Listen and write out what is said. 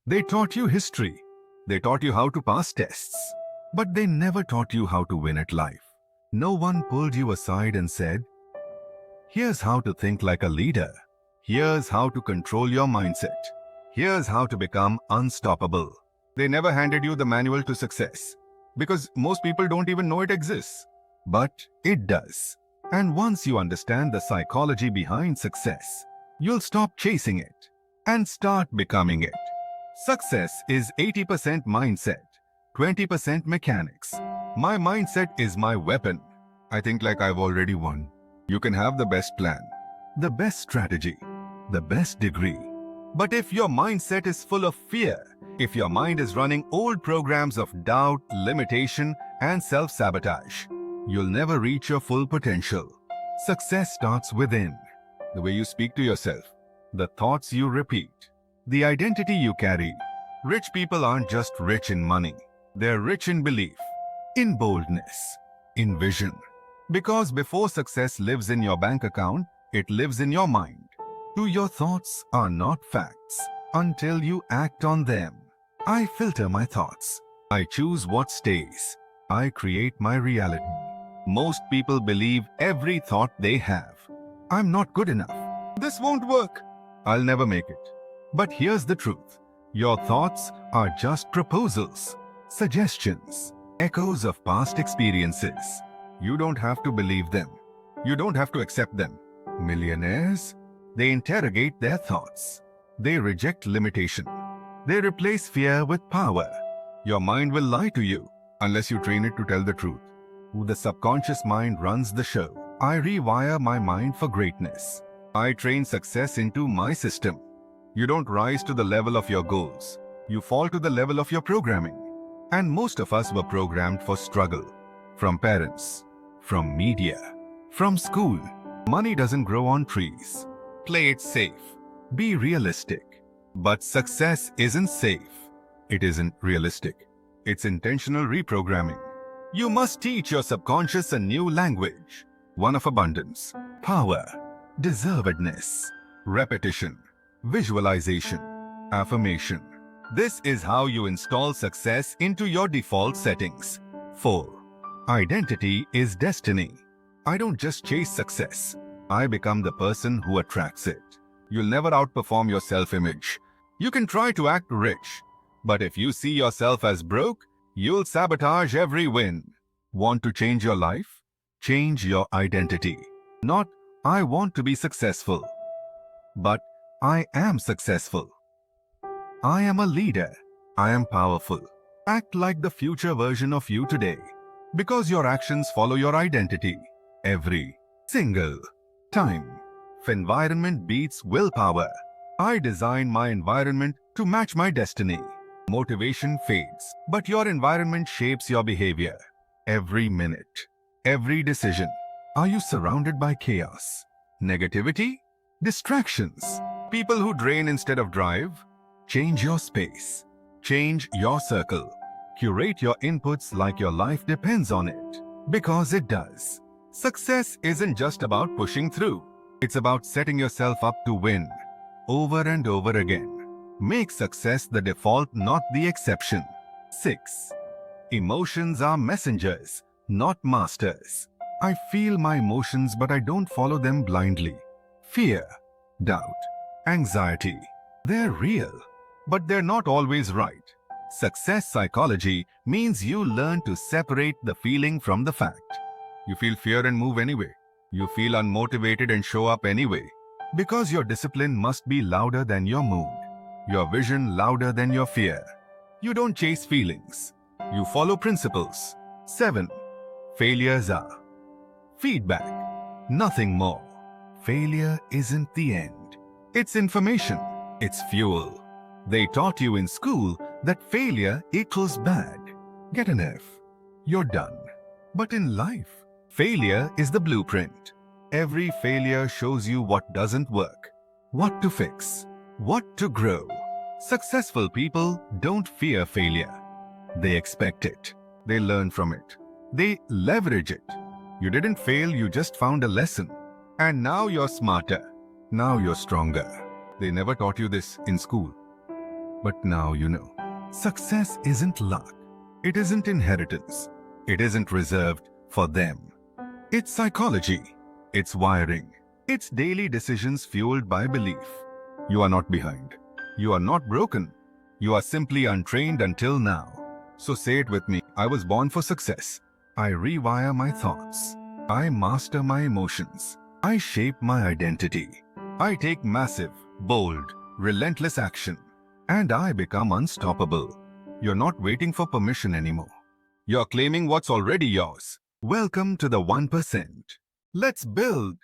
They taught you history. They taught you how to pass tests. But they never taught you how to win at life. No one pulled you aside and said, "Here's how to think like a leader. Here's how to control your mindset. Here's how to become unstoppable." They never handed you the manual to success, because most people don't even know it exists. But it does. And once you understand the psychology behind success, you'll stop chasing it and start becoming it. Success is 80% mindset, 20% mechanics. My mindset is my weapon. I think like I've already won. You can have the best plan, the best strategy, the best degree. But if your mindset is full of fear, if your mind is running old programs of doubt, limitation, and self-sabotage, you'll never reach your full potential. Success starts within. The way you speak to yourself, the thoughts you repeat, the identity you carry. Rich people aren't just rich in money. They're rich in belief, in boldness, in vision. Because before success lives in your bank account, it lives in your mind. Your thoughts are not facts until you act on them. I filter my thoughts. I choose what stays. I create my reality. Most people believe every thought they have. I'm not good enough. This won't work. I'll never make it. But here's the truth. Your thoughts are just proposals, suggestions, echoes of past experiences. You don't have to believe them. You don't have to accept them. Millionaires, they interrogate their thoughts. They reject limitation. They replace fear with power. Your mind will lie to you unless you train it to tell the truth. The subconscious mind runs the show. I rewire my mind for greatness. I train success into my system. You don't rise to the level of your goals. You fall to the level of your programming. And most of us were programmed for struggle. From parents, from media, from school. Money doesn't grow on trees. Play it safe. Be realistic. But success isn't safe. It isn't realistic. It's intentional reprogramming. You must teach your subconscious a new language. One of abundance, power, deservedness, repetition, visualization, affirmation. This is how you install success into your default settings. 4. Identity is destiny. I don't just chase success. I become the person who attracts it. You'll never outperform your self-image. You can try to act rich, but if you see yourself as broke, you'll sabotage every win. Want to change your life? Change your identity. Not, I want to be successful, but I am successful. I am a leader. I am powerful. Act like the future version of you today, because your actions follow your identity. Every single time. If environment beats willpower, I design my environment to match my destiny. Motivation fades, but your environment shapes your behavior. Every minute, every decision. Are you surrounded by chaos, negativity, distractions, people who drain instead of drive? Change your space. Change your circle. Curate your inputs like your life depends on it, because it does. Success isn't just about pushing through. It's about setting yourself up to win, over and over again. Make success the default, not the exception. 6. Emotions are messengers, not masters. I feel my emotions, but I don't follow them blindly. Fear, doubt, anxiety. They're real, but they're not always right. Success psychology means you learn to separate the feeling from the fact. You feel fear and move anyway. You feel unmotivated and show up anyway. Because your discipline must be louder than your mood. Your vision louder than your fear. You don't chase feelings. You follow principles. 7. Failures are feedback, nothing more. Failure isn't the end. It's information. It's fuel. They taught you in school that failure equals bad. Get an F. You're done. But in life, failure is the blueprint. Every failure shows you what doesn't work, what to fix, what to grow. Successful people don't fear failure. They expect it. They learn from it. They leverage it. You didn't fail, you just found a lesson. And now you're smarter. Now you're stronger. They never taught you this in school. But now you know. Success isn't luck. It isn't inheritance. It isn't reserved for them. It's psychology. It's wiring. It's daily decisions fueled by belief. You are not behind. You are not broken. You are simply untrained until now. So say it with me. I was born for success. I rewire my thoughts. I master my emotions. I shape my identity. I take massive, bold, relentless action. And I become unstoppable. You're not waiting for permission anymore. You're claiming what's already yours. Welcome to the 1%. Let's build